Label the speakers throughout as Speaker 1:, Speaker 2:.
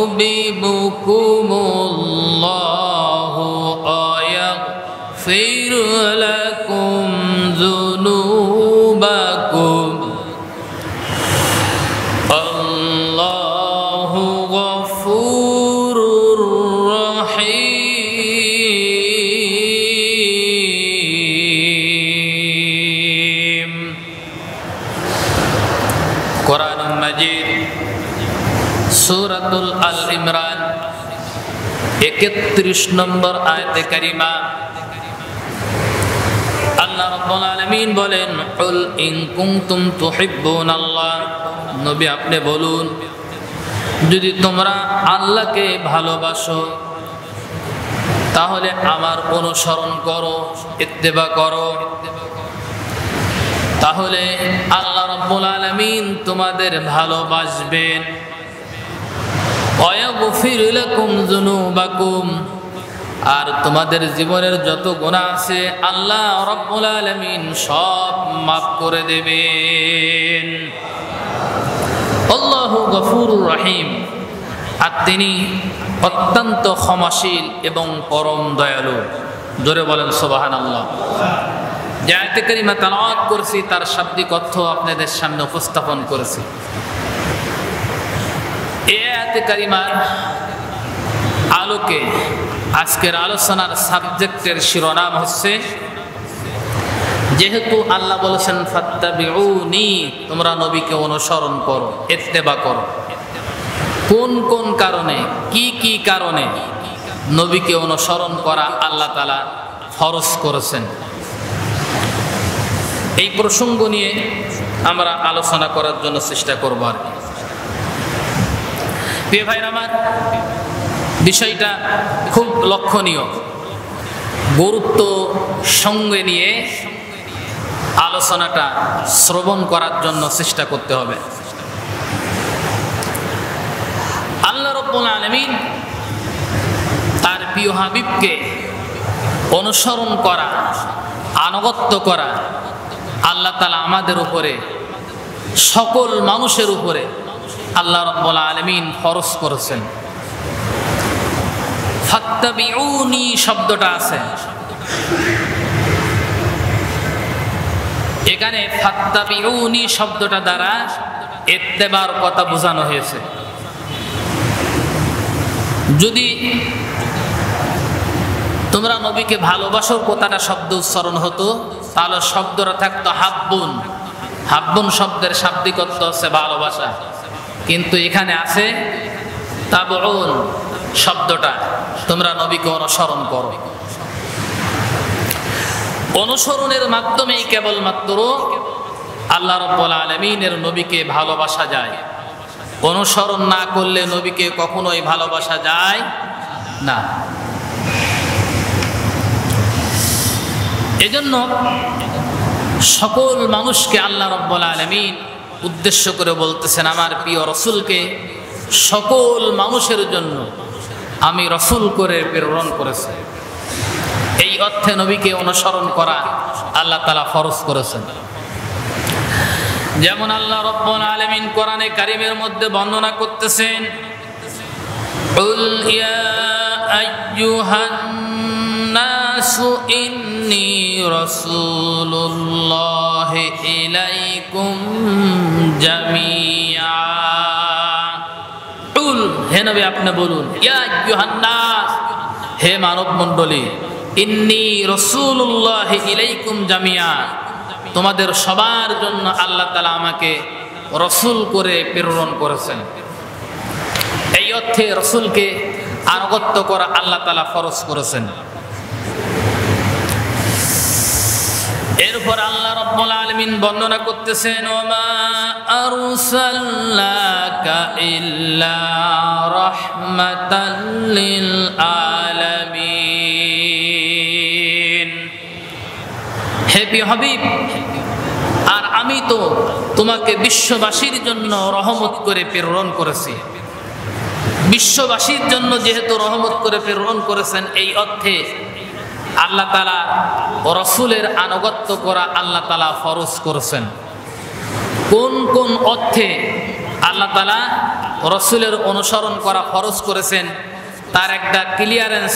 Speaker 1: ইউহিব্বুকুমুল্লাহু ওয়া ইয়াগফির লাকুম যুনুবাকুম আল্লাহু গফুরুর রহিম। কোরআনুল মাজিদ সূরাতুল আল ইমরান 31 নম্বর আয়াতে কারিমা আল্লাহ রাব্বুল আলামিন বলেন, কুল ইন কুনতুম তুহিব্বুনাল্লাহ, নবী আপনি বলুন যদি তোমরা আল্লাহকে ভালোবাসো তাহলে আমার অনুসরণ করো, ইত্তেবা করো, তাহলে আল্লাহ রাব্বুল আলামিন তোমাদের ভালোবাসবেন। ওয়া ইয়াগফির লাকুম যুনুবাকুম, আর তোমাদের জীবনের যত গুনাহ আছে আল্লাহ রাব্বুল আলামিন সব মাফ করে দেবেন। আল্লাহু গফুরুর রহিম, আর তিনি অত্যন্ত ক্ষমাশীল এবং পরম দয়ালু। জোরে বলেন সুবহানাল্লাহ। যে আয়াতে কারিমা তেলাওয়াত করেছি তার শাব্দিক অর্থ আপনাদের সামনে উপস্থাপন করেছি। এই আয়াতে কারিমার আলোকে আজকের আলোচনার সাবজেক্টের শিরোনাম হচ্ছে, যেহেতু আল্লাহ বলেছেন ফাত্তাবিউনি, তোমরা নবীকে অনুসরণ করো, ইত্তেবা করো। কোন কোন কারণে, কি কি কারণে নবীকে অনুসরণ করা আল্লাহ তাআলা ফরজ করেছেন, এই প্রসঙ্গ নিয়ে আমরা আলোচনা করার জন্য চেষ্টা করব। আর কি প্রিয় ভাইরা আমার, বিষয়টা খুব লক্ষণীয়, গুরুত্ব সঙ্গে নিয়ে আলোচনাটা শ্রবণ করার জন্য চেষ্টা করতে হবে। আল্লাহ রাব্বুল আলামিন তার প্রিয় হাবিবকে অনুসরণ করা, আনুগত্য করা আল্লাহ তাআলা আমাদের উপরে, সকল মানুষের উপরে আল্লাহ রাব্বুল আলামিন ফরজ করেছেন। ফাত্তাবিউনি শব্দটা আছে এখানে, ফাত্তাবিউনি শব্দটা দ্বারা ইত্তেবার কথা বোঝানো হয়েছে। যদি তোমরা নবীকে ভালোবাসো কথাটা শব্দ উচ্চারণ হতো তাহলে শব্দটা থাকতো হাব্বুন। হাব্বুন শব্দের শাব্দিক অর্থ হচ্ছে ভালোবাসা, কিন্তু এখানে আছে তাবউন শব্দটা, তোমরা নবীকে অনুসরণ করো। অনুসরণের মাধ্যমেই কেবলমাত্র আল্লাহ রাব্বুল আলামিনের নবীকে ভালোবাসা যায়। অনুসরণ না করলে নবীকে কখনোই ভালোবাসা যায় না। এজন্য সকল মানুষকে আল্লাহ রাব্বুল আলামিন উদ্দেশ্য করে বলতেছেন, আমার প্রিয় রাসূলকে সকল মানুষের জন্য আমি রাসূল করে প্রেরণ করেছি। এই অর্থে নবীকে অনুসরণ করা আল্লাহ তাআলা ফরজ করেছেন। যেমন আল্লাহ রাব্বুল আলামিন কোরআনে কারীমের মধ্যে বর্ণনা করতেছেন, কুল ইয়া আইয়ুহান নাসু ইন্নী রাসূলুল্লাহি ইলাইকুম জামিআ। কুল, হে নবী আপনি বলুন, ইয়া আইয়ুহান নাস, হে মানব মণ্ডলী, ইন্নী রাসূলুল্লাহি ইলাইকুম জামিআ, তোমাদের সবার জন্য আল্লাহ তাআলা আমাকে রাসূল করে প্রেরণ করেছেন। এই অর্থে রাসূলকে আনুগত্য করা আল্লাহ তাআলা ফরজ করেছেন। এরপর আল্লাহ রাব্বুল আলামিন বর্ণনা করতেছেন, ওমা আরসালনাকা ইল্লা রাহমাতাল লিল আলামিন, হে হাবিব, আর আমি তো তোমাকে বিশ্ববাসীর জন্য রহমত করে প্রেরণ করেছি। বিশ্ববাসীর জন্য যেহেতু রহমত করে প্রেরণ করেছেন, এই অর্থে আল্লাহ তাআলা রাসূলের আনুগত্য করা আল্লাহ তাআলা ফরজ করেছেন। কোন কোন অর্থে আল্লাহ তাআলা রসুলের অনুসরণ করা ফরজ করেছেন, তার একটা ক্লিয়ারেন্স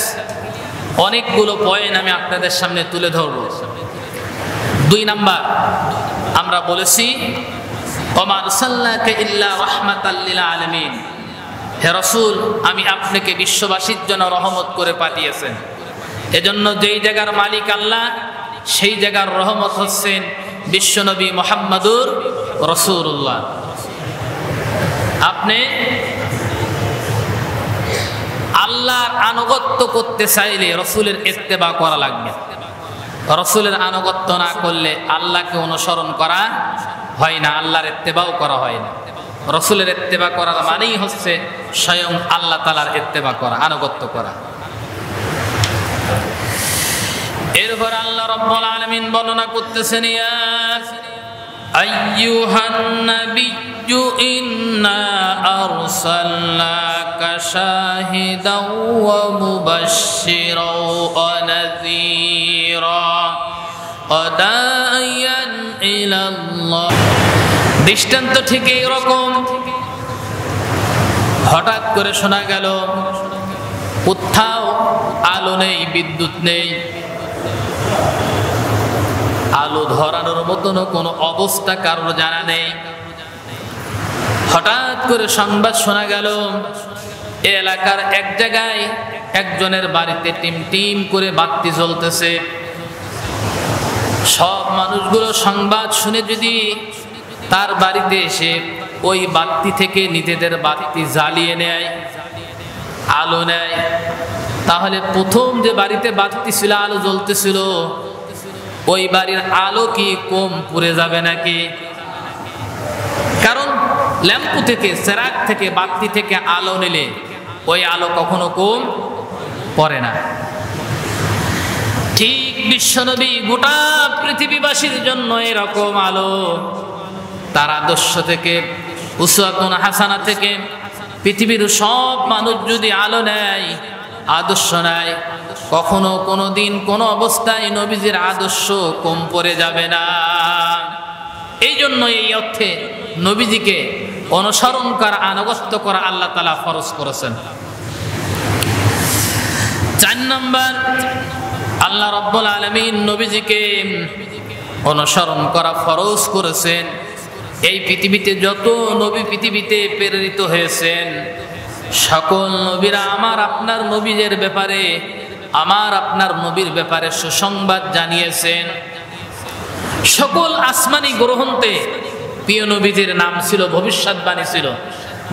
Speaker 1: অনেকগুলো পয়েন্ট আমি আপনাদের সামনে তুলে ধরব। 2 নাম্বার, আমরা বলেছি ওমা আরসালনাকা ইল্লা রাহমাতাল লিল আলামিন, হে রাসূল আমি আপনাকে বিশ্ববাসীর জন্য রহমত করে পাঠিয়েছেন। এজন্য যেই জায়গার মালিক আল্লাহ, সেই জায়গার রহমত হচ্ছেন বিশ্বনবী মুহাম্মদুর রাসূলুল্লাহ। আপনি আল্লাহর আনুগত্য করতে চাইলে রসুলের ইত্তেবা করা লাগবে। রসুলের আনুগত্য না করলে আল্লাহকে অনুসরণ করা হয় না, আল্লাহর ইত্তেবাও করা হয় না। রসুলের ইত্তেবা করার মানেই হচ্ছে স্বয়ং আল্লাহ তাআলার ইত্তেবা করা, আনুগত্য করা। এরপর আল্লাহ রাব্বুল আলামিন বর্ণনা করতেছেন, ইয়া আইয়ুহান নাবিয়্যু ইন্না আরসালনাকা শাহিদাও ওয়া মুবাশশিরাও ওয়া নাযীরা ওয়া দা'iয়ান ইলাল্লাহ। দৃষ্টান্ত ঠিক এরকম, হঠাৎ করে শোনা গেল কোথাও আলো নেই, বিদ্যুৎ নেই, আলো ধরানোর মতন কোনো অবস্থা কারোর জানা নেই। হঠাৎ করে সংবাদ শোনা গেল এলাকার এক জায়গায় একজনের বাড়িতে টিম টিম করে বাতি জ্বলতেছে। সব মানুষগুলো সংবাদ শুনে যদি তার বাড়িতে এসে ওই বাতি থেকে নিজেদের বাতি জ্বালিয়ে নেয়, আলো নেয়, তাহলে প্রথম যে বাড়িতে বাতি ছিল, আলো জ্বলতেছিল, ওই বাড়ির আলো কি কম পুড়ে যাবে নাকি? কারণ ল্যাম্পু থেকে, চেরাগ থেকে, বাতি থেকে আলো নিলে ওই আলো কখনো কম পড়ে না। ঠিক বিশ্বনবী গোটা পৃথিবীবাসীর জন্য এরকম আলো। তার আদর্শ থেকে, উসওয়াতুন হাসানা থেকে পৃথিবীর সব মানুষ যদি আলো নেয়, আদর্শ নেয়, কখনো কোনো দিন কোনো অবস্থায় নবীজির আদর্শ কম পড়ে যাবে না। এই জন্য এই অর্থে নবীজিকে অনুসরণ করা, আনুগত্য করা আল্লাহ তাআলা ফরজ করেছেন। 4 নম্বর, আল্লাহ রাব্বুল আলামিন নবীজিকে অনুসরণ করা ফরজ করেছেন। এই পৃথিবীতে যত নবী পৃথিবীতে প্রেরিত হয়েছেন, সকল নবীরা আমার আপনার নবীদের ব্যাপারে, আমার আপনার নবীর ব্যাপারে সুসংবাদ জানিয়েছেন। সকল আসমানি গ্রন্থে প্রিয় নবীদের নাম ছিল, ভবিষ্যৎবাণী ছিল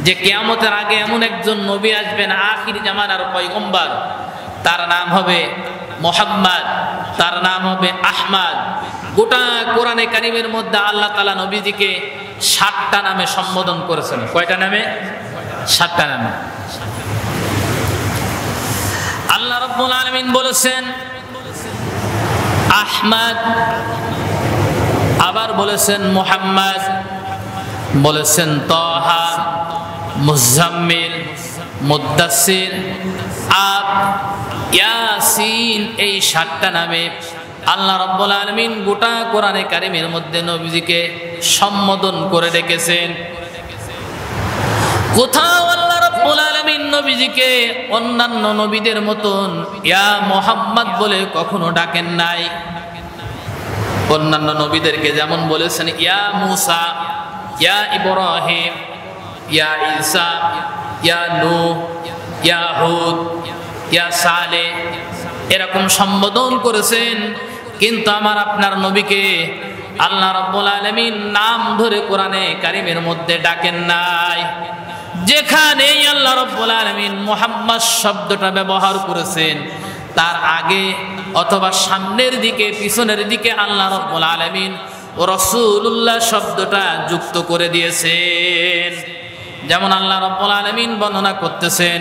Speaker 1: যে কিয়ামতের আগে এমন একজন নবী আসবেন, আখির জামানার পয়গম্বর, তার নাম হবে মুহাম্মদ, তার নাম হবে আহমদ। গোটা কোরআনে কারিমের মধ্যে আল্লাহ তাআলা নবীজিকে 7টা নামে সম্বোধন করেছেন। কয়টা নামে? 7টা নামে। আল্লাহ রাব্বুল আলামিন বলেছেন আহমদ, আবার বলেছেন মুহাম্মদ, বলেছেন তাহা, মুজাম্মিল, মুদ্দাসির, আব, ইয়াসিন। এই 7টা নামে আল্লাহ রাব্বুল আলামিন গোটা কোরআনে কারিমের মধ্যে নবীজিকে সম্বোধন করে রেখেছেন। কোথাও আল্লাহ রাব্বুল আলামিন নবীজিকে অন্যান্য নবীদের মতন ইয়া মুহাম্মদ বলে কখনো ডাকেন নাই। অন্যান্য নবীদেরকে যেমন বলেছেন ইয়া মুসা, ইয়া ইব্রাহিম, ইয়া ঈসা, ইয়া নূহ, ইয়া হুদ, ইয়া সালেহ, এরকম সম্বোধন করেছেন। কিন্তু আমার আপনার নবীকে আল্লাহ রাব্বুল আলামিন নাম ধরে কোরআনে কারিমের মধ্যে ডাকেন নাই। যেখানেই আল্লাহ রাব্বুল আলামিন মুহাম্মদ শব্দটা ব্যবহার করেছেন, তার আগে অথবা সামনের দিকে, পিছনের দিকে আল্লাহ রাব্বুল আলামিন রাসূলুল্লাহ শব্দটা যুক্ত করে দিয়েছেন। যেমন আল্লাহ রাব্বুল আলামিন বর্ণনা করতেছেন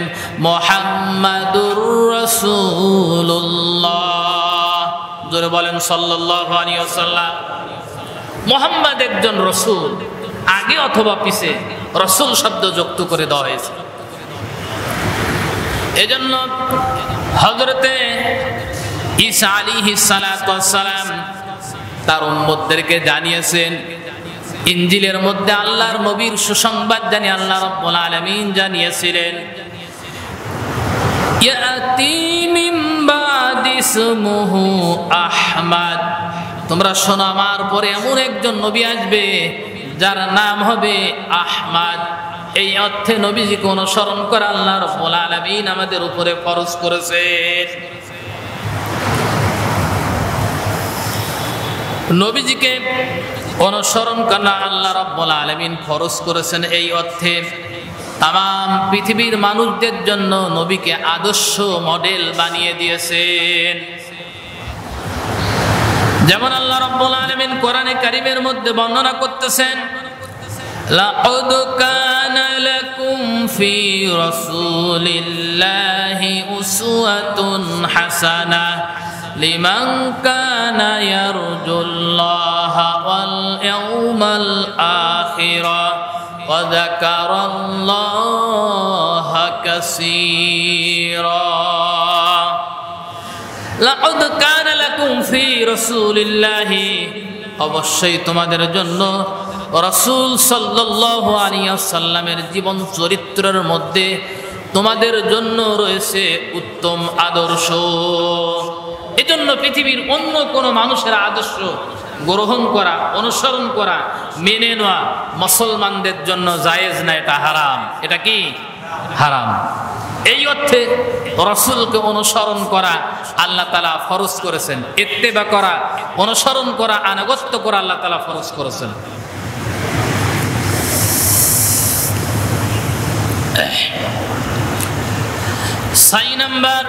Speaker 1: মুহাম্মাদুর রাসূলুল্লাহ, জোরে বলেন সাল্লাল্লাহু আলাইহি ওয়াসাল্লাম। মুহাম্মদ একজন রাসূল, আগে অথবা পিছে রাসূল শব্দ যুক্ত করে দেওয়া হয়েছে। এজন্য হযরতে ঈসা আলাইহিস সালাতু ওয়াস সালাম তার উম্মতদেরকে জানিয়েছেন ইনজিলের মধ্যে আল্লাহর নবীর সুসংবাদ জানিয়ে আল্লাহ রাব্বুল আলামিন জানিয়েছিলেন, ইয়াতি মিন বাদি ইসমুহু আহমদ, তোমরা শোনো আমার পরে এমন একজন নবী আসবে যার নাম হবে আহমদ। এই অর্থে নবীজিকে অনুসরণ করা আল্লাহ রাব্বুল আলামিন আমাদের উপরে ফরজ করেছেন। নবীজিকে অনুসরণ করা আল্লাহ রাব্বুল আলামিন ফরজ করেছেন এই অর্থে তাম পৃথিবীর মানুষদের জন্য নবীকে আদর্শ মডেল বানিয়ে দিয়েছেন। যেমন আল্লাহ রাব্বুল আলামিন কোরআনে কারীমের মধ্যে বর্ণনা করতেছেন, লাকাদ কানা লাকুম ফি রাসূলিল্লাহি উসওয়াতুন হাসানাহ লিমান কানা ইয়ারজুল্লাহা ওয়াল ইয়াউমাল আখিরা ওয়া যাকারাল্লাহা কাসীরা। লাকাদ কানা লাকুম ফি রাসূলিল্লাহি, অবশ্যই তোমাদের জন্য রাসূল সাল্লাল্লাহু আলাইহি ওয়াসাল্লামের জীবন চরিত্রের মধ্যে তোমাদের জন্য রয়েছে উত্তম আদর্শ। এজন্য পৃথিবীর অন্য কোন মানুষের আদর্শ গ্রহণ করা, অনুসরণ করা, মেনে নেওয়া মুসলমানদের জন্য জায়েজ না, এটা হারাম। এটা কি? হারাম। এই অর্থে রাসূলকে অনুসরণ করা আল্লাহ তাআলা ফরজ করেছেন, ইত্তেবা করা, অনুসরণ করা, আনুগত্য করা আল্লাহ তাআলা ফরজ করেছেন। 6 নাম্বার,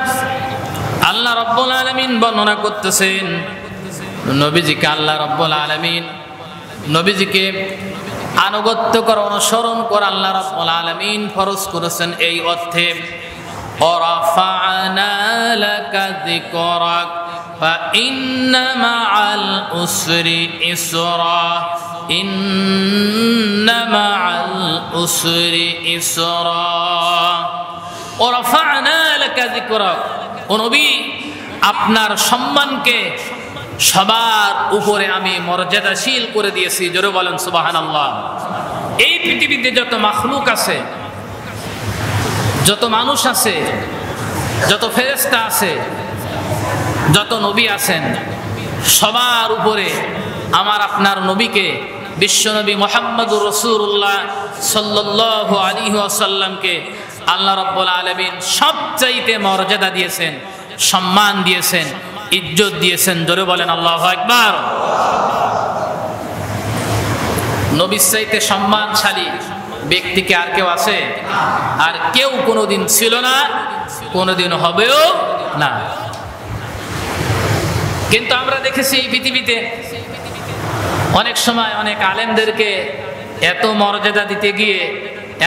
Speaker 1: আল্লাহ রাব্বুল আলামিন বর্ণনা করতেছেন নবীজিকে আল্লাহ রাব্বুল আলামিন নবীজিকে আনুগত্য করা, অনুসরণ করা আল্লাহ রাব্বুল আলামিন ফরজ করেছেন এই অর্থে, ওয়ারাফা'না লাকা যিকরাক ফাইন্না মা'আল উসরি ইসরা, ইন্না মা'আল উসরি ইসরা। ওয়ারাফা'না লাকা যিকরাক, ও নবী আপনার সম্মানকে সবার উপরে আমি মর্যাদাশীল করে দিয়েছি। জোরে বলেন সুবহানাল্লাহ। এই পৃথিবীতে যত মাখলুক আছে, যত মানুষ আছে, যত ফেরেশতা আছে, যত নবী আছেন, সবার উপরে আমার আপনার নবীকে, বিশ্বনবী মুহাম্মদুর রাসূলুল্লাহ সাল্লাল্লাহু আলাইহি ওয়াসাল্লামকে আল্লাহ রাব্বুল আলামিন সবচাইতে মর্যাদা দিয়েছেন, সম্মান দিয়েছেন, ইজ্জত দিয়েছেন। জোরে বলেন আল্লাহু আকবার। নবীর চাইতে সম্মানশালী ব্যক্তিকে আর কেউ আছে? আর কেউ কোনোদিন ছিল না, কোনোদিন হবেও না। কিন্তু আমরা দেখেছি এই পৃথিবীতে অনেক সময় অনেক আলেমদেরকে এত মর্যাদা দিতে গিয়ে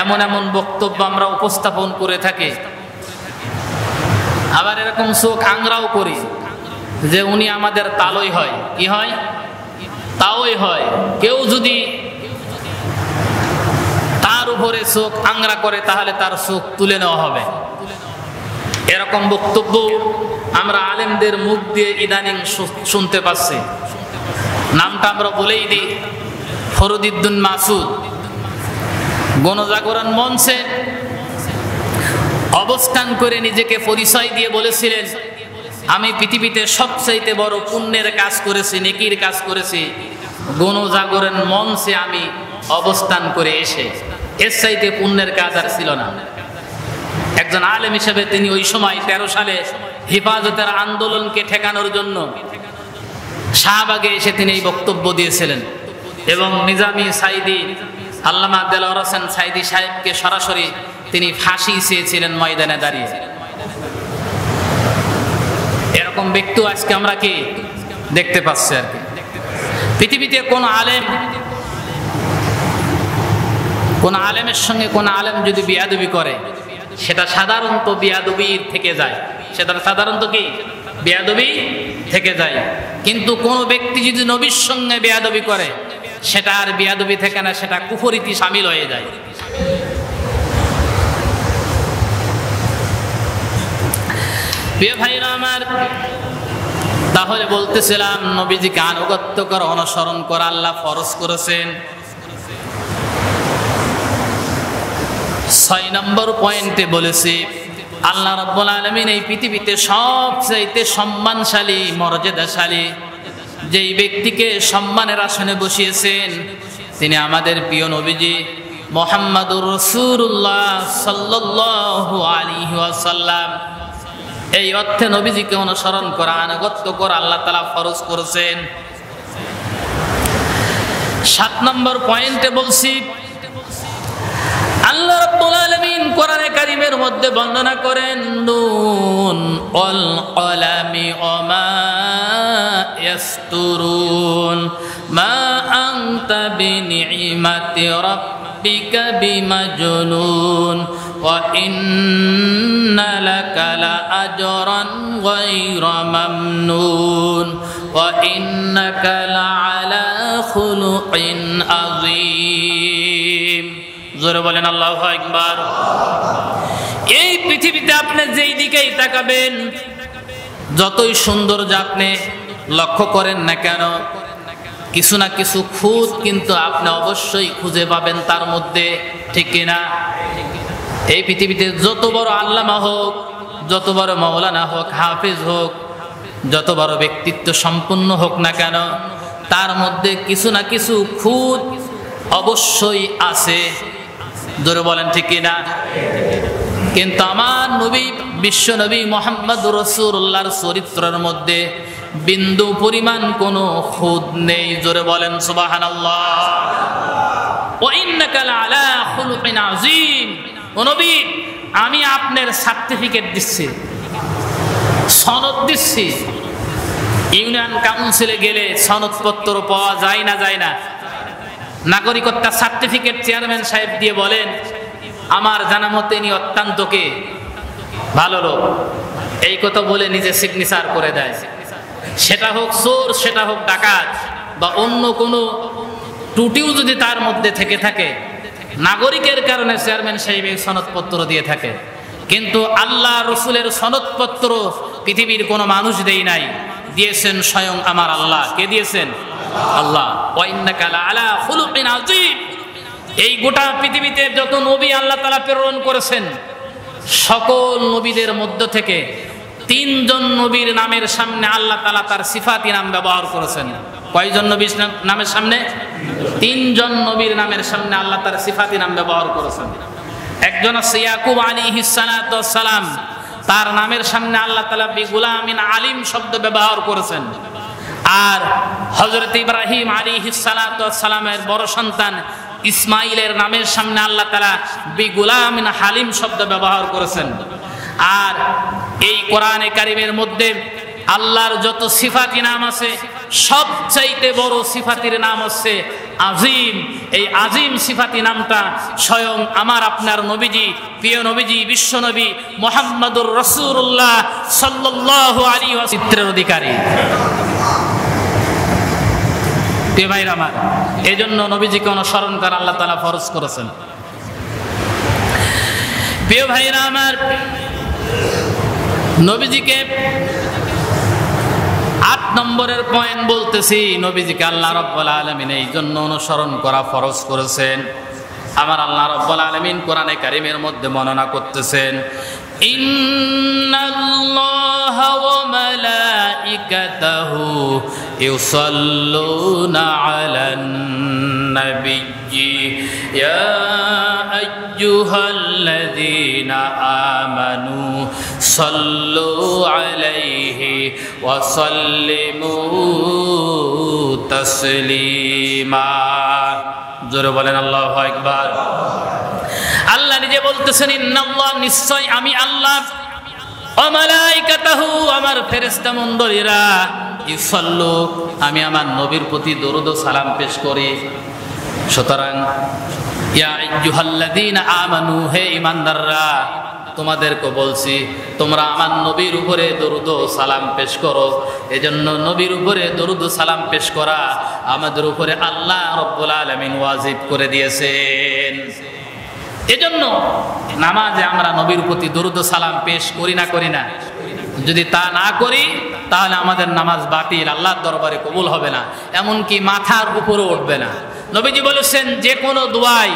Speaker 1: এমন এমন বক্তব্য আমরা উপস্থাপন করে থাকি, আবার এরকম চোখ আংরাও করি যে উনি আমাদের তালই হয়। কি হয়? তাওই হয়। কেউ যদি তার উপরে চোখ আংরা করে তাহলে তার চোখ তুলে নেওয়া হবে। এরকম বক্তব্য আমরা আলেমদের মুখ দিয়ে ইদানিং শুনতে পাচ্ছি। নামটা আমরা বলেই দিই, ফরিদউদ্দিন মাসুদ গণজাগরণ মঞ্চে অবস্থান করে নিজেকে পরিচয় দিয়ে বলেছিলেন, আমি পৃথিবীতে সবচাইতে বড় পুণ্যের কাজ করেছি, নেকির কাজ করেছি গণজাগরণ মঞ্চে আমি অবস্থান করে এসে। এর চাইতে পুণ্যের কাজ আর ছিল না। একজন আলেম হিসেবে তিনি ওই সময় 13 সালে হেফাজতের আন্দোলনকে ঠেকানোর জন্য শাহবাগে এসে তিনি এই বক্তব্য দিয়েছিলেন এবং নিজামী সাইদি, আল্লামা দেলোয়ার হোসেন সাইদি সাহেবকে সরাসরি তিনি ফাঁসি চেয়েছিলেন ময়দানে দাঁড়িয়ে। এরকম ব্যক্তি আজকে আমরা কি দেখতে পাচ্ছি আর কি। পৃথিবীতে কোন আলেমের সঙ্গে কোন আলেম যদি বিয়াদবি করে সেটা সাধারণত বিয়াদবির থেকে যায়, সেটা সাধারণত কি বিয়াদবি থেকে যায়। কিন্তু কোন ব্যক্তি যদি নবীর সঙ্গে বিয়াদবি করে সেটা আর বিয়াদবি থেকে না, সেটা কুফরিতে শামিল হয়ে যায়। প্রিয় ভাইরা আমার, তাহলে বলতেছিলাম নবীজিকে আনুগত্য করা, অনুসরণ করা আল্লাহ ফরজ করেছেন। 6 নম্বর পয়েন্টে বলেছি আল্লাহ রাব্বুল আলামিন এই পৃথিবীতে সবচাইতে সম্মানশালী মর্যাদাশালী যেই ব্যক্তিকে সম্মানের আসনে বসিয়েছেন তিনি আমাদের প্রিয় নবীজি মুহাম্মাদুর রাসূলুল্লাহ সাল্লাল্লাহু আলাইহি ওয়াসাল্লাম। এই অর্থে নবীজিকে অনুসরণ করা আনুগত্য করা আল্লাহ তাআলা ফরজ করেছেন। 7 নম্বর পয়েন্টে বলছি আল্লাহ রাব্বুল আলামিন কোরআনে কারীমের মধ্যে বর্ণনা করেন নুন ওয়াল কলামি ওয়া মা ইয়াসতুরুন মা আনতা বিনিমাতি রাব্বিকা বিমাজনুন ওয়া ইন্না লাকা লাআজরান গায়রা মামনুন ওয়া ইন্নাকা লাআলা খুলুকিন আযীম। জোরে বলেন আল্লাহু আকবার। এই পৃথিবীতে আপনি যেই দিকেই তাকাবেন যতই সৌন্দর্য আপনি লক্ষ্য করেন না কেন কিছু না কিছু খুঁত কিন্তু আপনি অবশ্যই খুঁজে পাবেন তার মধ্যে, ঠিক কিনা? এই পৃথিবীতে যত বড় আল্লামা হোক, যত বড় মাওলানা হোক, হাফেজ হোক, যত বড় ব্যক্তিত্ব সম্পন্ন হোক না কেন তার মধ্যে কিছু না কিছু খুঁত অবশ্যই আছে। জোরে বলেন ঠিক কিনা? কিন্তু আমার নবী বিশ্ব নবী মুহাম্মদুর রাসূলুল্লাহর চরিত্রের মধ্যে বিন্দু পরিমাণ কোনো খুঁত নেই। জোরে বলেন সুবহানাল্লাহ। ওয়া ইন্নাকা লাআলা খুলুকিন আযীম। ও নবী আমি আপনার সার্টিফিকেট দিচ্ছি, সনদ দিচ্ছি। ইউনিয়ন কাউন্সিলে গেলে সনদপত্র পাওয়া যায় না নাগরিকত্ব সার্টিফিকেট চেয়ারম্যান সাহেব দিয়ে বলেন আমার জানা মতে ইনি অত্যন্ত কে ভালো লোক, এই কথা বলে নিজে সিগনেচার করে দেয়। সেটা হোক চোর, সেটা হোক ডাকাত বা অন্য কোনো ত্রুটিও যদি তার মধ্যে থেকে থাকে নাগরিকের কারণে চেয়ারম্যান সাহেব এই সনদপত্র দিয়ে থাকে। কিন্তু আল্লাহ রসুলের সনদপত্র পৃথিবীর কোনো মানুষ দেয় নাই, দিয়েছেন স্বয়ং আমার আল্লাহ। কে দিয়েছেন? আল্লাহ। ওয়া ইন্নাকা লাআলা খুলুকিন আযীম। এই গোটা পৃথিবীতে যত নবী আল্লাহ তাআলা প্রেরণ করেছেন সকল নবীদের মধ্য থেকে 3 জন নবীর নামের সামনে আল্লাহ তাআলা তার সিফাতি নাম ব্যবহার করেছেন। কয়জন নবীর নামের সামনে? 3 জন নবীর নামের সামনে আল্লাহ তার সিফাতি নাম ব্যবহার করেছেন। একজন আছে ইয়াকুব আলাইহিস সালাতু ওয়াস সালাম, তার নামের সামনে আল্লাহ তাআলা বিগুলামিন আলিম শব্দ ব্যবহার করেছেন। আর হযরত ইব্রাহিম আলাইহিস সালাতু ওয়াস সালামের বড় সন্তান ইসমাইলের নামের সামনে আল্লাহ তাআলা বিগুলামিন হালিম শব্দ ব্যবহার করেছেন। আর এই কোরআনে কারীমের মধ্যে আল্লাহর যত সিফাতি নাম আছে সবচাইতে বড় সিফাতির নাম হচ্ছে আজিম। এই আজিম সিফাতি নামটা স্বয়ং আমার আপনার নবীজি, প্রিয় নবীজি, বিশ্ব নবী মুহাম্মদুর রাসূলুল্লাহ সাল্লাল্লাহু আলাইহি ওয়াসাল্লামের অধিকারী। প্রিয় ভাইরা আমার, এই জন্য নবীজিকে অনুসরণ করা আল্লাহ তাআলা ফরজ করেছেন। প্রিয় ভাইরা আমার, নবীজিকে 8 নম্বরের পয়েন্ট বলতেছি, নবীজিকে আল্লাহ রাব্বুল আলামিন এই জন্য অনুসরণ করা ফরজ করেছেন। আমার আল্লাহ রাব্বুল আলামিন কোরআনে কারীমের মধ্যে বর্ণনা করতেছেন ইন্নাল্লাহা ওয়া মালাইকাতাহু ইউসাল্লুনা আলান নাবিয়্যি ইয়া আইয়ুহাল্লাযীনা আমানু সাল্লু আলাইহি ওয়া সাল্লিমু তাসলিমা। জোরে বলেন আল্লাহু আকবার। আল্লাহ নিজে বলতেছেন ইন্নাল্লাহ, নিশ্চয় আমি আল্লাহ, ওয়া মালাইকাতাহু, আমার ফেরেশতা মণ্ডলীরা, ইউসাল্লু, আমি আমার নবীর প্রতি দরুদ ও সালাম পেশ করি। সুতরাং ইয়া আইয়ুহাল্লাযীনা আমানু, হে ঈমানদাররা, তোমাদেরকে বলছি তোমরা আমার নবীর উপরে দরুদ ও সালাম পেশ করো। এজন্য নবীর উপরে দরুদ ও সালাম পেশ করা আমাদের উপরে আল্লাহ রাব্বুল আলামিন ওয়াজিব করে দিয়েছেন। এজন্য নামাজে আমরা নবীর প্রতি দরুদ ও সালাম পেশ করি না, যদি তা না করি তাহলে আমাদের নামাজ বাতিল, আল্লাহর দরবারে কবুল হবে না, এমনকি মাথার উপরে উঠবে না। নবীজি বলেছেন যে কোনো দোয়াই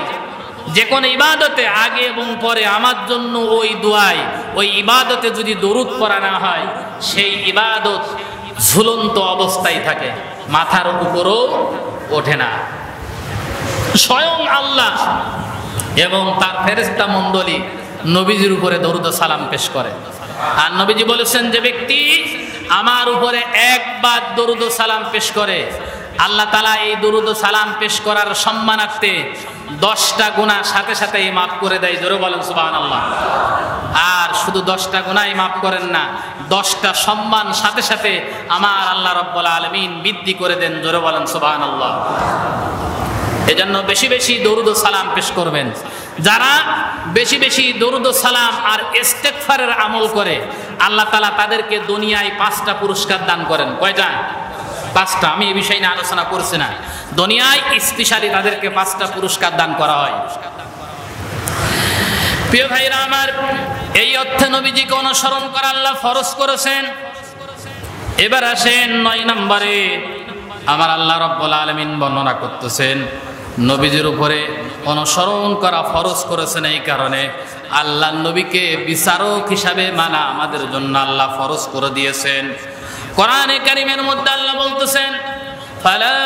Speaker 1: যে কোনো ইবাদতে আগে এবং পরে আমার জন্য ওই দোয়ায় ওই ইবাদতে যদি দরুদ পড়া না হয় সেই ইবাদত ঝুলন্ত অবস্থায় থাকে, মাথার উপরও ওঠে না। স্বয়ং আল্লাহ এবং তার ফেরেশতা মণ্ডলী নবীজির উপরে দরুদ ও সালাম পেশ করে। আর নবীজি বলেছেন, যে ব্যক্তি আমার উপরে একবার দরুদ ও সালাম পেশ করে, আল্লাহ তাআলা এই দরুদ ও সালাম পেশ করার সম্মানার্থে 10টা গুনাহ সাথে সাথেই মাফ করে দেয়। জোরে বলেন সুবহানাল্লাহ। আর শুধু 10টা গুনাহই মাফ করেন না, 10টা সম্মান সাথে সাথে আমার আল্লাহ রাব্বুল আলামিন বৃদ্ধি করে দেন। জোরে বলেন সুবহানাল্লাহ। এজন্য বেশি বেশি দরুদ ও সালাম পেশ করবেন। যারা বেশি বেশি দরুদ ও সালাম আর ইস্তেগফারের আমল করে, আল্লাহ তাআলা তাদেরকে দুনিয়ায় 5টা পুরস্কার দান করেন। কয়টা? 5টা। আমি এই বিষয় নিয়ে আলোচনা করছি না। দুনিয়ায় স্পেশালি তাদেরকে 5টা পুরস্কার দান করা হয়। প্রিয় ভাইরা আমার, এই অর্থে নবীজিকে অনুসরণ করা আল্লাহ ফরজ করেছেন। এবার আসেন 9 নম্বরে, আমার আল্লাহ রাব্বুল আলামিন বর্ণনা করতেছেন নবীজির উপরে অনুসরণ করা ফরজ করেছেন এই কারণে, আল্লাহ নবীকে বিচারক হিসাবে মানা আমাদের জন্য আল্লাহ ফরজ করে দিয়েছেন। কোরআনে কারীমের মধ্যে আল্লাহ বলতেছেন, ফালা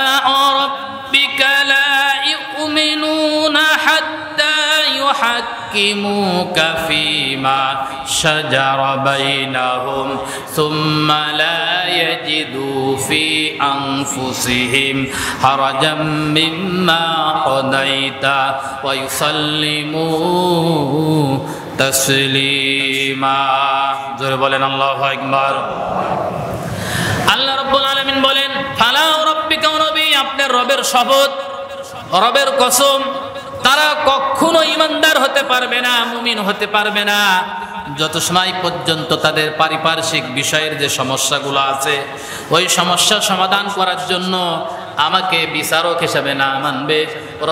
Speaker 1: রাব্বিকা লা ইউমিনুনা হাত্তা ইউহাক্কিমুকা ফীমা শাজারা বাইনাহুম সুম্মা লা ইয়াজিদু ফি আনফুসিহিম হারাজাম মিম্মা কাদাইতা ওয়া ইউসাল্লিমু তাসলিমা। জোরে বলেন আল্লাহু আকবার। আল্লাহ রাব্বুল আলামিন বলেন, ফালা রাব্বিকা, নবী আপনার রবের শপথ, রবের কসম, তারা কখনো ঈমানদার হতে পারবে না, মুমিন হতে পারবে না যত সময় পর্যন্ত তাদের পারিপার্শ্বিক বিষয়ের যে সমস্যাগুলো আছে ওই সমস্যা সমাধান করার জন্য আমাকে বিচারক হিসাবে না মানবে,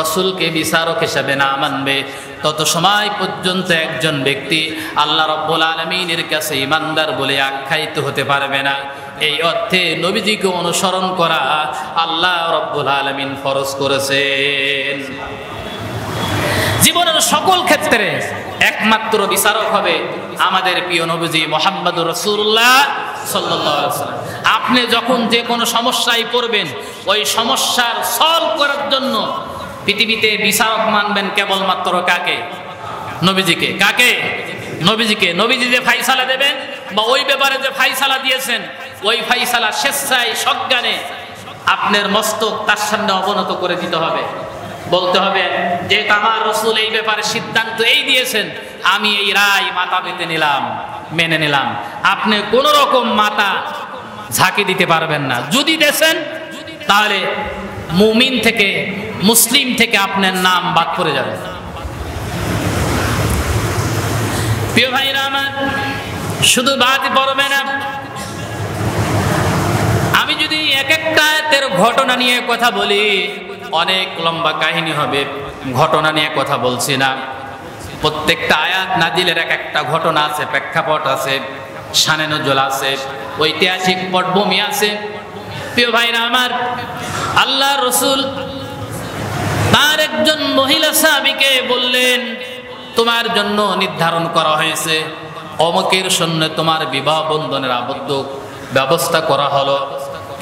Speaker 1: রাসূলকে বিচারক হিসাবে না মানবে, তত সময় পর্যন্ত একজন ব্যক্তি আল্লাহ রাব্বুল আলামিনের কাছে ঈমানদার বলে আখ্যায়িত হতে পারবে না। এই অর্থে নবীজিকে অনুসরণ করা আল্লাহ রাব্বুল আলামিন ফরজ করেছেন। জীবনের সকল ক্ষেত্রে একমাত্র বিচারক হবে আমাদের প্রিয় নবীজি মুহাম্মদুর রাসূলুল্লাহ সাল্লাল্লাহু আলাইহি ওয়াসাল্লাম। আপনি যখন যে কোনো সমস্যায় পড়বেন, ওই সমস্যার সলভ করার জন্য পৃথিবীতে বিচারক মানবেন কেবলমাত্র কাকে? নবীজিকে। কাকে? নবীজিকে। নবীজি যে ফাইসালা দেবেন বা ওই ব্যাপারে যে ফাইসালা দিয়েছেন, ওই ফাইসালা স্বেচ্ছায় সজ্ঞানে আপনার মস্তক তার সামনে অবনত করে দিতে হবে। বলতে হবে যে আমার রাসূল এই ব্যাপারে সিদ্ধান্ত এই দিয়েছেন, আমি এই রায় মাথা পেতে নিলাম, মেনে নিলাম। আপনি কোন রকম মাথা ঝাঁকি দিতে পারবেন না। যদি দেন তাহলে মুমিন থেকে, মুসলিম থেকে আপনার নাম বাদ পড়ে যাবে। প্রিয় ভাইরা আমার, শুধু বাদই পড়বে না, আমি যদি এক একটা আয়াতের ঘটনা নিয়ে কথা বলি অনেক লম্বা কাহিনী হবে। ঘটনা নিয়ে কথা বলছি না, প্রত্যেকটা আয়াত নাজিলের এক একটা ঘটনা আছে, প্রেক্ষাপট আছে, শানে নজুল আছে, ঐতিহাসিক পটভূমি আছে। প্রিয় ভাইরা আমার, আল্লাহর রাসূল তার একজন মহিলা সাহাবীকে বললেন, তোমার জন্য নির্ধারণ করা হয়েছে অমুকের সঙ্গে তোমার বিবাহ বন্ধনের আবদ্ধ ব্যবস্থা করা হলো।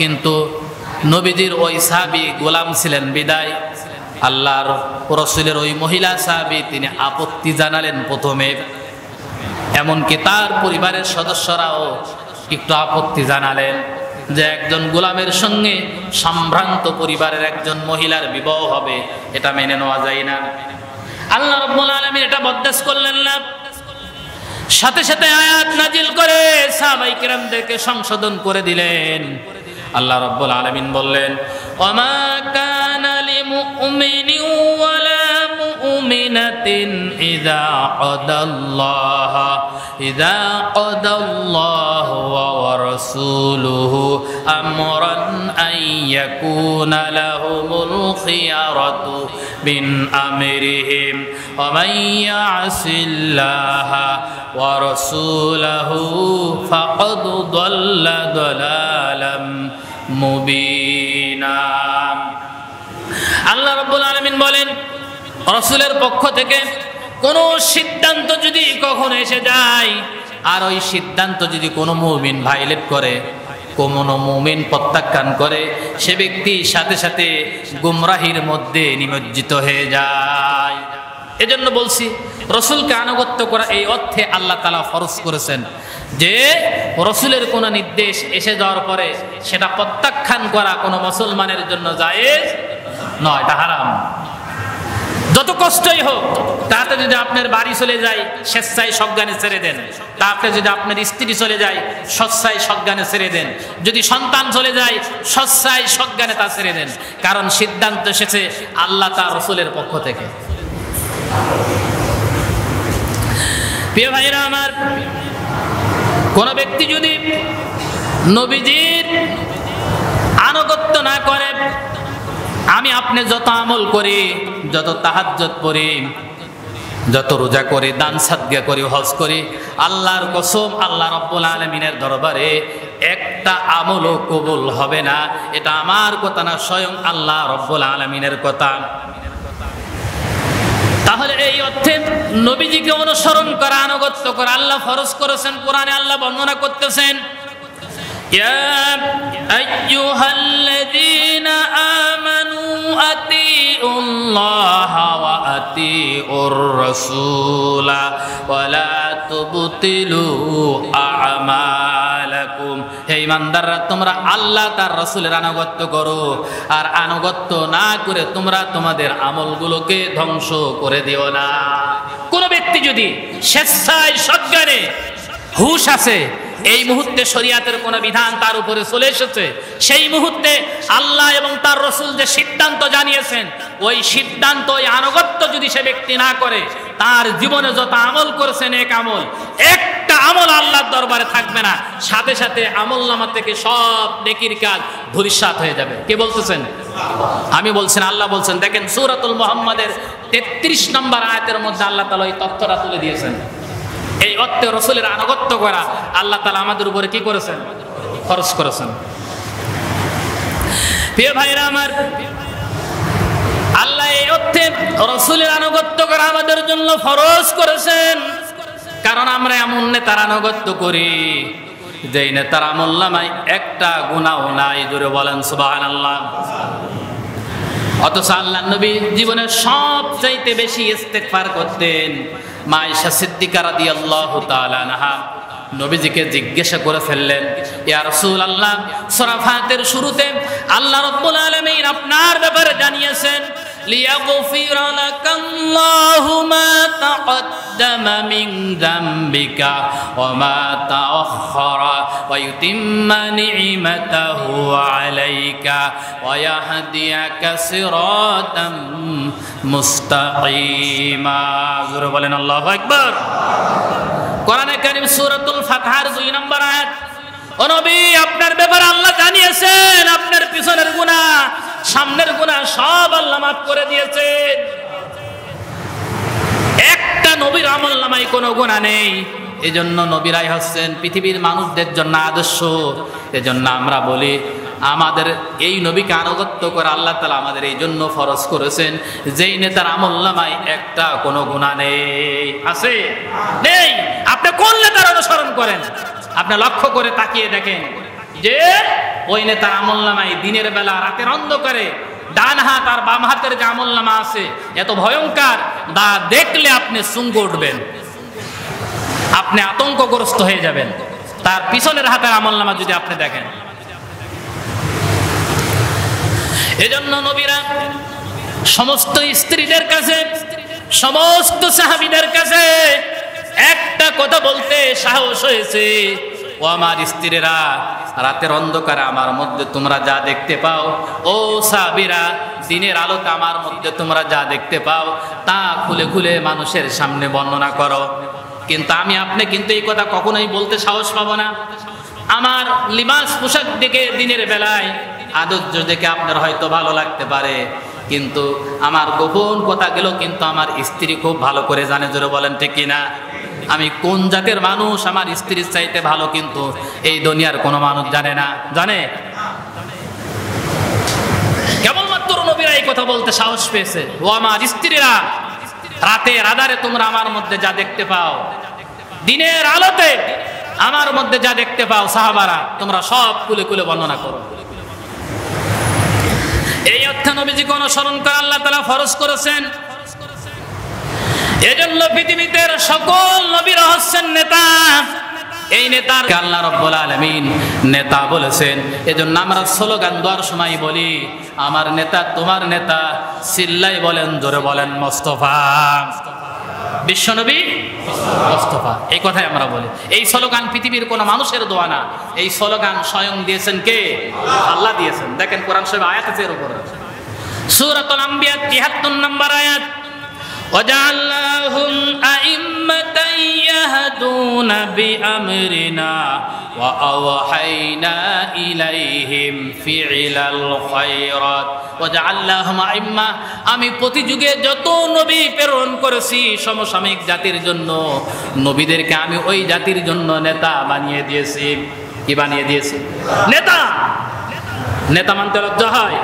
Speaker 1: কিন্তু নবীজির ওই সাহাবী গোলাম ছিলেন বিদায় আল্লাহর রাসূলের ওই মহিলা সাহাবী তিনি আপত্তি জানালেন প্রথমে, এমনকি তার পরিবারের সদস্যরাও একটু আপত্তি জানালেন যে একজন গোলামের সঙ্গে সম্ভ্রান্ত পরিবারের একজন মহিলার বিবাহ হবে, এটা মেনে নেওয়া যায় না। আল্লাহ রাব্বুল আলামিন এটা বরদাস্ত করলেন না, সাথে সাথে আয়াত নাজিল করে সাহাবায়ে কিরামদেরকে সংশোধন করে দিলেন। আল্লাহ রাব্বুল আলামিন বললেন, ওয়ামা কানা লিমুমিনিন ওয়ালা মুমিনাতিন ইযা কাদাল্লাহু ওয়া রাসূলুহু আমরান আন ইয়াকুনা লাহুমুল খিয়ারাতু মিন আমরিহিম ওয়া মান ইয়াসিল্লাহা ওয়া রাসূলুহু ফাকাদ দাল্লা দালালাম মুবিনা। আল্লাহ রাব্বুল আলামিন বলেন, রাসূলের পক্ষ থেকে কোনো সিদ্ধান্ত যদি কখনো এসে যায়, আর ওই সিদ্ধান্ত যদি কোনো মুমিন ভায়োলেট করে, কোনো মুমিন প্রত্যাখ্যান করে, সে ব্যক্তি সাথে সাথে গুমরাহির মধ্যে নিমজ্জিত হয়ে যায়। এজন্য বলছি, রসুলকে আনুগত্য করা এই অর্থে আল্লাহ তাআলা ফরজ করেছেন যে রসুলের কোনো নির্দেশ এসে যাওয়ার পরে সেটা প্রত্যাখ্যান করা কোনো মুসলমানের জন্য জায়েজ নয়, এটা হারাম। যত কষ্টই হোক, তাতে যদি আপনার বাড়ি চলে যায় স্বেচ্ছায় সজ্ঞানে ছেড়ে দেন, তাতে যদি আপনার স্ত্রী চলে যায় স্বেচ্ছায় সজ্ঞানে ছেড়ে দেন, যদি সন্তান চলে যায় স্বেচ্ছায় সজ্ঞানে তা ছেড়ে দেন, কারণ সিদ্ধান্ত এসেছে আল্লাহ তার রসুলের পক্ষ থেকে। প্রিয় ভাইরা আমার, কোন ব্যক্তি যদি নবীজির আনুগত্য না করে, আমি আপনি যত আমল করি, যত তাহাজ্জুদ পড়ি, যত রোজা করি, দান সাদকা করি, হজ করি, আল্লাহর কসম আল্লাহ রাব্বুল আলামিনের দরবারে একটা আমলও কবুল হবে না। এটা আমার কথা না, স্বয়ং আল্লাহ রাব্বুল আলামিনের কথা। তাহলে এই অর্থে নবীজিকে অনুসরণ করা, আনুগত্য করা আল্লাহ ফরজ করেছেন। কোরআনে আল্লাহ বর্ণনা করতেছেন, ইয়া আইয়ুহাল্লাযীনা আমানু আতিউল্লাহা ওয়া আতিউর রাসূলা ওয়া লা তুবতিলু আমালাকুম। হে ঈমানদাররা, তোমরা আল্লাহ তার রাসূলের আনুগত্য করো, আর আনুগত্য না করে তোমরা তোমাদের আমলগুলোকে ধ্বংস করে দিও না। কোন ব্যক্তি যদি স্বেচ্ছায় সজ্ঞানে, হুশ আছে, এই মুহূর্তে শরীয়তের কোন বিধান তার উপরে চলে এসেছে, সেই মুহূর্তে আল্লাহ এবং তার রাসূল যে সিদ্ধান্ত জানিয়েছেন, ওই সিদ্ধান্ত, ওই আনুগত্য যদি সে ব্যক্তি না করে, তার জীবনে যত আমল করেছেন এক আমল, একটা আমল আল্লাহর দরবারে থাকবে না, সাথে সাথে আমলনামা থেকে সব নেকির কাজ ধূলিসাৎ হয়ে যাবে। কে বলতেছেন? আমি বলছেন, আল্লাহ বলছেন। দেখেন সূরাতুল মুহাম্মাদের 33 নম্বর আয়াতের মধ্যে আল্লাহ তাআলা এই তথ্যটা তুলে দিয়েছেন। এই অর্থে রসুলের আনুগত্য করা আল্লাহ তাআলা আমাদের উপরে কি করেছেন? ফরজ করেছেন। প্রিয় ভাইরা আমার, আল্লাহ এই অর্থে রসুলের আনুগত্য করা আমাদের জন্য ফরজ করেছেন, কারণ আমরা এমন নেতার আনুগত্য করি যেই নেতার আমলনামায় একটা গুনাহ নাই। জোরে বলেন সুবহানাল্লাহ। অথচ আল্লাহ নবী জীবনের সবচাইতে বেশি ইস্তেগফার করতেন। মা আয়েশা সিদ্দিকা রাদিয়াল্লাহু তাআলা আনহা নবীজিকে জিজ্ঞাসা করে ফেললেন, ইয়া রাসূলুল্লাহ, সূরা ফাতির শুরুতে আল্লাহ রাব্বুল আলামিন আপনার ব্যাপারে জানিয়েছেন, লিয়াগফিরা লাকাল্লাহু মা তাকদ্দামা মিন যামবিকা ওয়া মা তাআখারা ওয়া ইউতিম্মা নি'মাতাহু আলাইকা ওয়া ইয়াহদিয়াকা সিরাতাম মুস্তাকিমা। জোরে বলেন আল্লাহু আকবার। কোরআনে কারীম সূরাতুল ফাতহার 2 নম্বর আয়াত। ও নবী, আপনার ব্যাপারে আল্লাহ জানিয়েছেন আপনার পিছনের গুনাহ, সামনের গুনাহ সব আল্লাহ মাফ করে দিয়েছেন। একটা নবীর আমলনামায় কোনো গুনাহ নেই। এজন্য নবীরাই হচ্ছেন পৃথিবীর মানুষদের জন্য আদর্শ। এজন্য আমরা বলি, আমাদের এই নবীকে আনুগত্য করে আল্লাহ তাআলা আমাদের এই জন্য ফরজ করেছেন, যেই নেতার আমলনামায় একটা কোনো গুনাহ নেই। আছে? নেই। আপনি কোন নেতার অনুসরণ করেন? আপনি লক্ষ্য করে তাকিয়ে দেখেন যে ওই নেতার আমলনামায় দিনের বেলা, রাতের অন্ধকারে ডান হাত আর বাম হাতের যে আমলনামা আছে এত ভয়ঙ্কর, তা দেখলে আপনি চুঙ্গ উঠবেন, আপনি আতঙ্কগ্রস্ত হয়ে যাবেন। তার পিছনের হাতের আমলনামা যদি আপনি দেখেন। এজন্য নবীরা সমস্ত স্ত্রীদের কাছে, সমস্ত সাহাবীদের কাছে একটা কথা বলতে সাহস হয়েছে, ও আমার স্ত্রীরা, রাতের অন্ধকারে আমার মধ্যে তোমরা যা দেখতে পাও, ও সাহাবীরা, দিনের আলোতে আমার মধ্যে তোমরা যা দেখতে পাও তা খুলে খুলে মানুষের সামনে বর্ণনা করো। কিন্তু আমি আপনি কিন্তু এই কথা কখনোই বলতে সাহস পাবো না। আমার লিবাস, পোশাক দেখে দিনের বেলায় আদর্শ দেখে আপনার হয়তো ভালো লাগতে পারে, কিন্তু আমার গোপন কথাগুলো কিন্তু আমার স্ত্রী খুব ভালো করে জানে। জোরে বলেন ঠিক কিনা? আমি কোন জাতের মানুষ আমার স্ত্রীর চাইতে ভালো কিন্তু এই দুনিয়ার কোনো মানুষ জানে না। জানে? কেবলমাত্র নবীরা এই কথা বলতে সাহস পেয়েছে, ও আমার স্ত্রীরা, রাতের আধারে তোমরা আমার মধ্যে যা দেখতে পাও, দিনের আলোতে আমার মধ্যে যা দেখতে পাও সাহাবারা, তোমরা সব কুলে কুলে বর্ণনা করো। এই অর্থে নবীজিকে অনুসরণ করে আল্লাহ তাআলা ফরজ করেছেন। এজন্য পৃথিবীতে সকল নবীরা হচ্ছেন নেতা। এই নেতার আল্লাহ রাব্বুল আলামিন নেতা বলেছেন। এজন্য আমরা স্লোগান দেওয়ার সময় বলি, আমার নেতা তোমার নেতা, চিল্লাই বলেন, জোরে বলেন মোস্তফা, বিশ্বনবী মোস্তফা, এই কথাই আমরা বলি। এই স্লোগান পৃথিবীর কোন মানুষের দোয়া না, এই স্লোগান স্বয়ং দিয়েছেন কে? আল্লাহ দিয়েছেন। দেখেন কোরআন শরীফে আয়াত আছে এর উপর, সূরাতুল আম্বিয়া ৭৩ নম্বর আয়াত, وَجَعَلْنَاهُمْ أَئِمَّةً يَهْدُونَ بِأَمْرِنَا وَأَوْحَيْنَا إِلَيْهِمْ فِعْلَ الْخَيْرَاتِ وَجَعَلْنَاهُمْ أَئِمَّةً, আমি প্রতি যুগে যত নবী প্রেরণ করেছি সমসাময়িক জাতির জন্য, নবীদেরকে আমি ওই জাতির জন্য নেতা বানিয়ে দিয়েছি। কি বানিয়ে দিয়েছি? নেতা। নেতা মানতে লজ্জা হয়?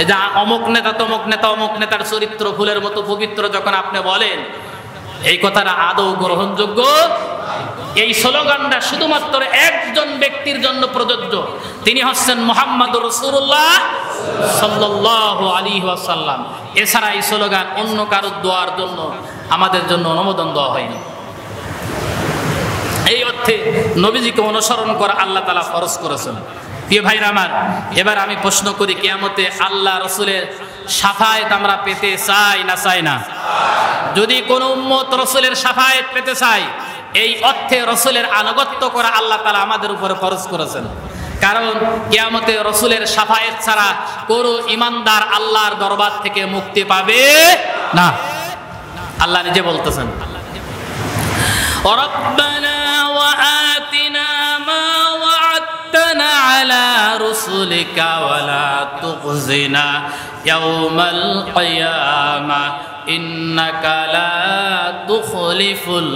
Speaker 1: এই যে অমুক নেতা তমুক নেতা, অমুক নেতার চরিত্র ফুলের মতো পবিত্র যখন আপনি বলেন, এই কথাটা আদৌ গ্রহণযোগ্য? এই স্লোগানটা শুধুমাত্র একজন ব্যক্তির জন্য প্রযোজ্য, তিনি হচ্ছেন মুহাম্মদুর রাসূলুল্লাহ সাল্লাল্লাহু আলাইহি ওয়াসাল্লাম। এছাড়া এই স্লোগান অন্য কারো দোয়ার জন্য আমাদের জন্য অনুমোদন দেওয়া হয়নি। এই অর্থে নবীজিকে অনুসরণ করা আল্লাহ তাআলা ফরজ করেছেন। প্রিয় ভাইরা আমার, এবার আমি প্রশ্ন করি, কিয়ামতে আল্লাহ রসুলের শাফায়েত আমরা পেতে চাই না চাই না? যদি কোন উম্মত রসুলের শাফায়েত পেতে চাই, এই অর্থে রসুলের আনুগত্য করা আল্লাহ তাআলা আমাদের উপরে ফরজ করেছেন। কারণ কিয়ামতে রসুলের শাফায়েত ছাড়া কোন ঈমানদার আল্লাহর দরবার থেকে মুক্তি পাবে না। আল্লাহ নিজে বলতেছেন, রব্বানা ওয়া আতিনা মা ওয়া'আদতানা আলা রুসুলিকা ওয়া লা তুখজিনা ইয়াওমাল কিয়ামা ইন্নাকা লা তুখলিফুল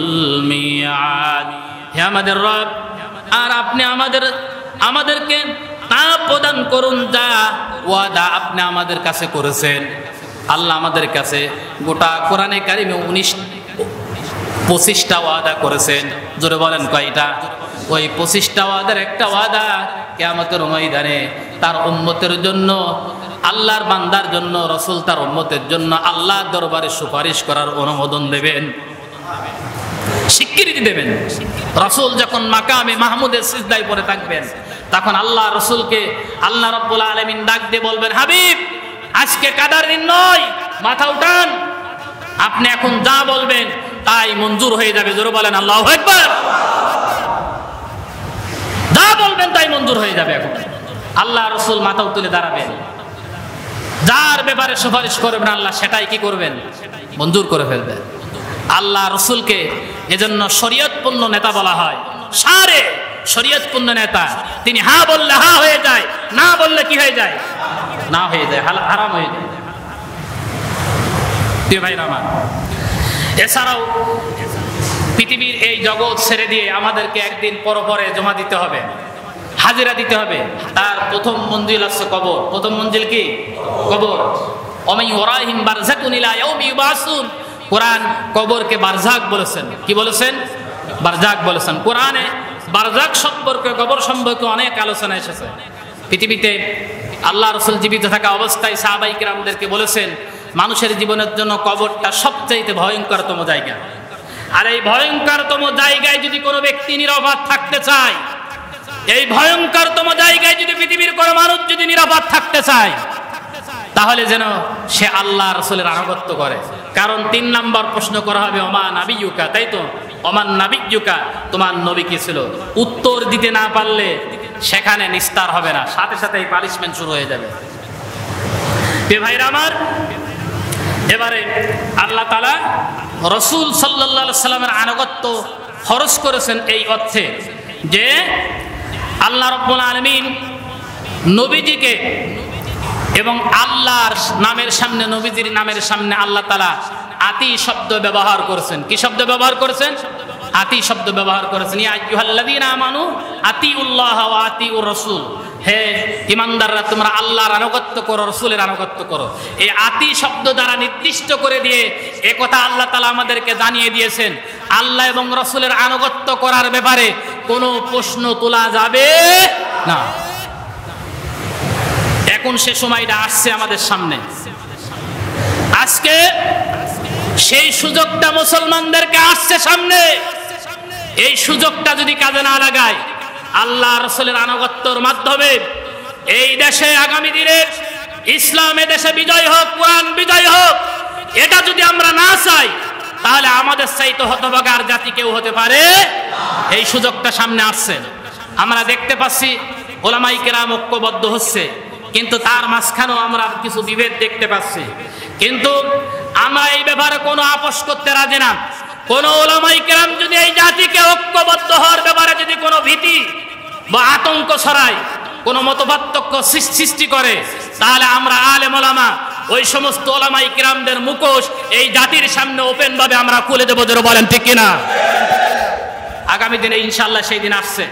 Speaker 1: মিআদ। হে আমাদের রব, আর আপনি আমাদেরকে তা প্রদান করুন যা ওয়াদা আপনি আমাদের কাছে করেছেন। আল্লাহ আমাদের কাছে গোটা কোরআনে কারিমে 25টা ওয়াদা করেছেন। জোরে বলেন কয়টা? ওই 25টা ওয়াদার একটা ওয়াদা কিয়ামতের ময়দানে তার উম্মতের জন্য, আল্লাহর বান্দার জন্য, রাসূল তার উম্মতের জন্য আল্লাহর দরবারে সুপারিশ করার অনুমোদন দেবেন, স্বীকৃতি দেবেন। রাসূল যখন মাকামে মাহমুদের সিজদায় পড়ে থাকবেন, তখন আল্লাহ রাসূলকে আল্লাহ রাব্বুল আলামিন ডাক দিয়ে বলবেন, হাবিব, আজকে কাদার দিন নয়, মাথা উঠান, আপনি এখন যা বলবেন তাই মঞ্জুর হয়ে যাবে। জোরে বলেন আল্লাহু আকবার। যা বলবেন তাই মঞ্জুর হয়ে যাবে। এখন আল্লাহ রাসূল মাথা তুলে দাঁড়াবেন, যার ব্যাপারে সুপারিশ করবেন আল্লাহ সেটাই কি করবেন? মঞ্জুর করে ফেলবেন। আল্লাহ রাসূলকে এজন্য শরীয়তপূর্ণ নেতা বলা হয়, সারে শরীয়তপূর্ণ নেতা। তিনি হা বললে হা হয়ে যায়, না বললে কি হয়ে যায়? না হয়ে যায়, হারাম হয়ে যায়। প্রিয় ভাইরা আমার, এছাড়াও পৃথিবীর এই জগৎ ছেড়ে দিয়ে আমাদেরকে একদিন পরপরে জমা দিতে হবে, হাজিরা দিতে হবে। তার প্রথম মঞ্জিল আছে কবর। প্রথম মঞ্জিল কি? কবর। ওমাই ওয়ারাহিম বারযাকুন ইলা ইয়াউমি ইউবাসুন। কোরআন কবরকে বারযাক বলেছেন। কি বলেছেন? বারযাক বলেছেন। কোরআনে বারযাক সম্পর্কে, কবর সম্পর্কে অনেক আলোচনা এসেছে। পৃথিবীতে আল্লাহ রাসূল জীবিত থাকা অবস্থায় সাহাবায়ে কিরামদেরকে বলেছেন, মানুষের জীবনের জন্য কবরটা সবচেয়ে ভয়ঙ্করতম জায়গা। আর এই ভয়ঙ্করতম জায়গায় যদি কোনো ব্যক্তি নিরাপদ থাকতে চায়, এই ভয়ঙ্করতম জায়গায় যদি পৃথিবীর কোনো মানুষ যদি নিরাপদ থাকতে চায়, তাহলে যেন সে আল্লাহ রাসূলের আনুগত্য করে। কারণ 3 নম্বর প্রশ্ন করা হবে, ওমা নাবিয়্যুকা, তাই তো? ওমান নাবিয়্যুকা, তোমার নবী কি ছিল? উত্তর দিতে না পারলে সেখানে নিস্তার হবে না, সাথে সাথে এই পানিশমেন্ট শুরু হয়ে যাবে। প্রিয় ভাইরা আমার, এবারে আল্লাহ তাআলা রাসূল সাল্লাল্লাহু আলাইহি সাল্লামের আনুগত্য ফরজ করেছেন এই অর্থে যে আল্লাহ রাব্বুল আলামিন নবীজিকে এবং আল্লাহর নামের সামনে, নবীজির নামের সামনে আল্লাহ তাআলা আতি শব্দ ব্যবহার করেছেন। কি শব্দ ব্যবহার করেছেন? আতি শব্দ ব্যবহার করেছেন। ইয়া আইয়ুহাল্লাযীনা আমানু আতিউল্লাহ ওয়া আতিউর রাসূল। হে ইমানদাররা তোমরা আল্লাহর আনুগত্য করো, রাসূলের আনুগত্য করো। এই আতি শব্দ দ্বারা নির্দিষ্ট করে দিয়ে একথা আল্লাহ তাআলা আমাদেরকে জানিয়ে দিয়েছেন, আল্লাহ এবং রাসূলের আনুগত্য করার ব্যাপারে কোনো প্রশ্ন তোলা যাবে না। এখন সে সময়টা আসছে আমাদের সামনে। আজকে সেই সুযোগটা মুসলমানদেরকে আসছে সামনে। এই সুযোগটা যদি কাজে না লাগায়, আল্লাহ রাসূলের আনুগত্যের মাধ্যমে এই দেশে আগামী দিনে ইসলাম দেশে বিজয় হোক, কোরআন বিজয় হোক, এটা যদি আমরা না চাই তাহলে আমাদের চাইতে হতভাগার জাতি কেউ হতে পারে। এই সুযোগটা সামনে আসছে। আমরা দেখতে পাচ্ছি ওলামায়ে কেরাম ঐক্যবদ্ধ হচ্ছে, কিন্তু তার মাঝখানেও আমরা কিছু বিভেদ দেখতে পাচ্ছি। কিন্তু আমরা এই ব্যাপারে কোনো আপোষ করতে রাজি না। কোন ওলামায়ে কেরাম যদি এই জাতিকে ঐক্যবদ্ধ হওয়ার ব্যাপারে যদি কোনো ভীতি বা আতঙ্ক ছড়ায়, কোনো মতপার্থক্য সৃষ্টি করে, তাহলে আমরা আলেম ওলামা ওই সমস্ত ওলামায়ে কেরামদের মুখোশ এই জাতির সামনে ওপেন ভাবে আমরা খুলে দেবো। যারা বলেন ঠিক কিনা? আগামী দিনে ইনশাআল্লাহ সেই দিন আসছে।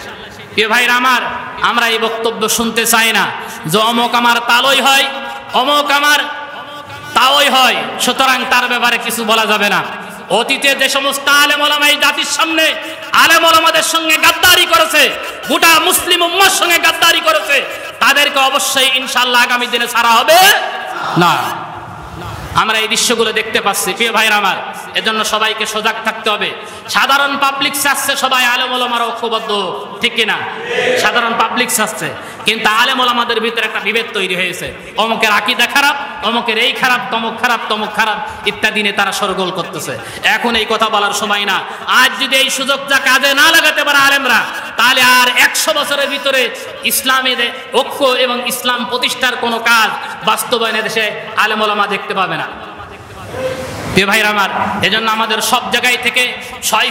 Speaker 1: প্রিয় ভাইরা আমার, আমরা এই বক্তব্য শুনতে চাই না যে অমুক আমার তালই হয়, অমুক আমার তাওই হয়, সুতরাং তার ব্যাপারে কিছু বলা যাবে না। অতীতে যে সমস্ত আলেম ওলামা এই জাতির সামনে আলেম ওলামাদের সঙ্গে গাদ্দারি করেছে, গোটা মুসলিম উম্মাহর সঙ্গে গাদ্দারি করেছে, তাদেরকে অবশ্যই ইনশাআল্লাহ আগামী দিনে ছাড়া হবে না। আমরা এই দৃশ্যগুলো দেখতে পাচ্ছি। প্রিয় ভাইরা আমার, এজন্য সবাইকে সজাগ থাকতে হবে। সাধারণ পাবলিক চাচ্ছে সবাই আলেম ওলামারা ঐক্যবদ্ধ, ঠিক কিনা? সাধারণ পাবলিক চাচ্ছে, কিন্তু আলেম ওলামাদের ভিতরে একটা বিভেদ তৈরি হয়েছে। অমুকের আকীদা খারাপ, অমুকের এই খারাপ, তমুক খারাপ, তমুক খারাপ ইত্যাদি নিয়ে তারা সরগোল করতেছে। এখন এই কথা বলার সময় না। আজ যদি এই সুযোগটা কাজে না লাগাতে পারে আলেমরা, তাহলে আর 100 বছরের ভিতরে ইসলামের ঐক্য এবং ইসলাম প্রতিষ্ঠার কোনো কাজ বাস্তবায়নে দেশে আলেম ওলামা দেখতে পাবে না। প্রিয় ভাইরা আমার, এজন্য আমাদের সব জায়গায় থেকে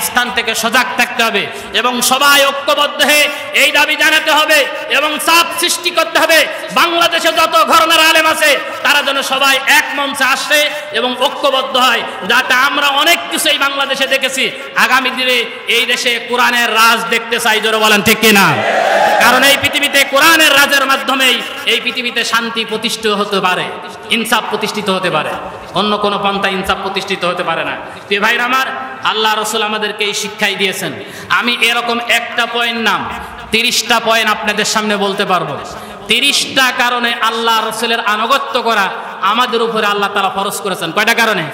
Speaker 1: স্থান থেকে সজাগ থাকতে হবে এবং সবাই ঐক্যবদ্ধ হয়ে এই দাবি জানাতে হবে এবং চাপ সৃষ্টি করতে হবে। বাংলাদেশে যত ঘরানার আলেম আছে তারা যেন সবাই এক মঞ্চে আসে এবং ঐক্যবদ্ধ হয়, যাতে আমরা অনেক কিছু এই বাংলাদেশে দেখেছি, আগামী দিনে এই দেশে কোরআনের রাজ দেখতে চাই। জোরে বলেন ঠিক কিনা? কারণ এই পৃথিবীতে কোরআনের রাজের মাধ্যমেই এই পৃথিবীতে শান্তি প্রতিষ্ঠিত হতে পারে, ইনসাফ প্রতিষ্ঠিত হতে পারে। অন্য কোনো পন্থা ইনসাফ প্রতিষ্ঠিত হতে পারে না। প্রিয় ভাইরা আমার, আল্লাহ রাসূল আমাদেরকে এই শিক্ষাই দিয়েছেন। আমি এরকম একটা পয়েন্ট নাম 30টা পয়েন্ট আপনাদের সামনে বলতে পারবো। 30টা কারণে আল্লাহ রাসূলের আনুগত্য করা আমাদের উপরে আল্লাহ তাআলা ফরজ করেছেন। কয়টা কারণে?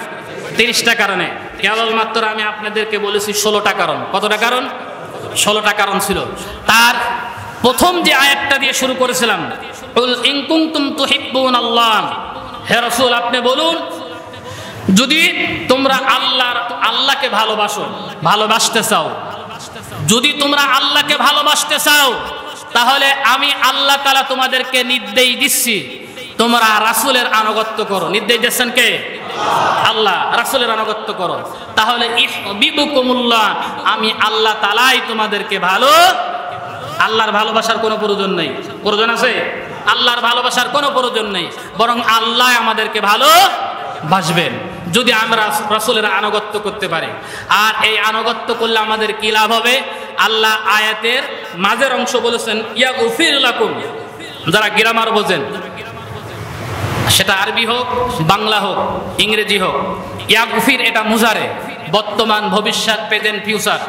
Speaker 1: 30টা কারণে। কেবলমাত্র আমি আপনাদেরকে বলেছি 16টা কারণ। কতটা কারণ? 16টা কারণ ছিল। তার প্রথম যে আয়াতটা দিয়ে শুরু করেছিলাম, কুল ইন কুনতুম তুহিব্বুনাল্লাহ, হে রাসূল আপনি বলুন, যদি তোমরা আল্লাহকে ভালোবাসতে চাও, যদি তোমরা আল্লাহকে ভালোবাসতে চাও, তাহলে আমি আল্লাহ তাআলা তোমাদেরকে নির্দেশ দিচ্ছি, তোমরা রাসূলের আনুগত্য করো। নির্দেশ দিচ্ছেন কে? আল্লাহ। রাসূলের আনুগত্য করো, তাহলে ইহবিবুকুমুল্লাহ, আমি আল্লাহ তাআলাই তোমাদেরকে আল্লাহর ভালোবাসার কোনো প্রয়োজন নেই। প্রয়োজন আছে? আল্লাহর ভালোবাসার কোনো প্রয়োজন নেই, বরং আল্লাহ আমাদেরকে ভালোবাসবেন যদি আমরা রাসূলের আনুগত্য করতে পারি। আর এই আনুগত্য করলে আমাদের কি লাভ হবে? আল্লাহ আয়াতের মাঝের অংশ বলেছেন ইয়াগফির লাকুম। যারা গ্রামার বোঝেন, সেটা আরবি হোক, বাংলা হোক, ইংরেজি হোক, ইয়াগফির এটা মুজারে, বর্তমান, ভবিষ্যৎ, প্রেজেন্ট, ফিউচার।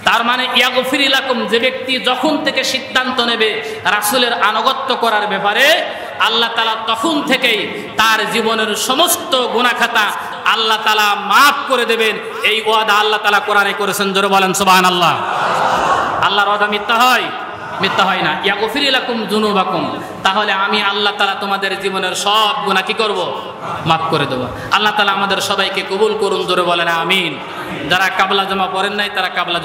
Speaker 1: তার মানে ইয়াগফির লাকুম, যে ব্যক্তি যখন থেকে সিদ্ধান্ত নেবে রাসূলের আনুগত্য করার ব্যাপারে, আল্লাহ তাআলা তখন থেকেই তার জীবনের সমস্ত গুনাহ খাতা আল্লাহ তাআলা মাফ করে দেবেন। এই ওয়াদা আল্লাহ তাআলা কোরআনে করেছেন। জোরে বলেন সুবহানাল্লাহ। আল্লাহর ওয়াদা মিথ্যা হয়? মিথ্যা হয় না। ইয়াগফির লাকুম যুনুবাকুম, তাহলে আমি আল্লাহ তাআলা তোমাদের জীবনের সব গুনাহ কি করব? মাফ করে দেব। আল্লাহ তাআলা আমাদের সবাইকে কবুল করুন। জোরে বলেন আমিন। যারা কাবলা জামা পড়েন নাই তারা কাবলা